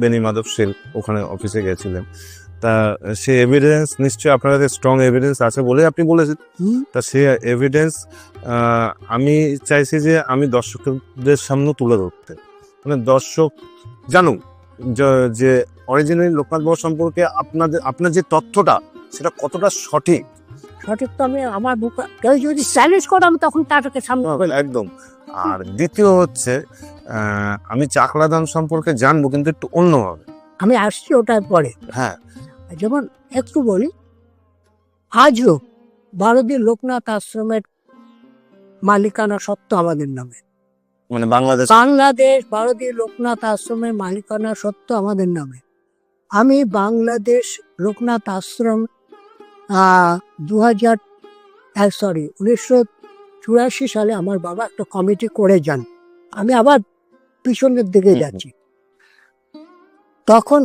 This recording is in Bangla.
বেনি মাধব শীল ওখানে অফিসে গেছিলেন, তা সে এভিডেন্স নিশ্চয়ই আপনার কাছে স্ট্রং এভিডেন্স আছে বলে আপনি বলেছেন। তা সে এভিডেন্স আমি চাইছি যে আমি দর্শকদের সামনে তুলে ধরতে, মানে দর্শক জানুক যে অরিজিনালি লোকনাথ বাবু সম্পর্কে আপনার যে তথ্যটা সেটা কতটা সঠিক। সঠিক তো আমি আমার বুক কেউ যদি চ্যালেঞ্জ করে আমি তখন তাদেরকে সামনে একদম। আর দ্বিতীয় হচ্ছে আমি চাকলা দান সম্পর্কে জানবো কিন্তু একটু অন্যভাবে। আমি আসছি ওটার পরে। হ্যাঁ, যেমন একটু বলি, আজও ভারতীয় লোকনাথ আশ্রমের মালিকানা সত্ত্ব আমাদের নামে। মানে বাংলাদেশ ভারতীয় লোকনাথ আশ্রমের মালিকানা সত্ত্ব আমাদের নামে। আমি বাংলাদেশ লোকনাথ আশ্রম 1984 সালে আমার বাবা একটা কমিটি করে যান। আমি আবার পিছনের দিকে যাচ্ছি, তখন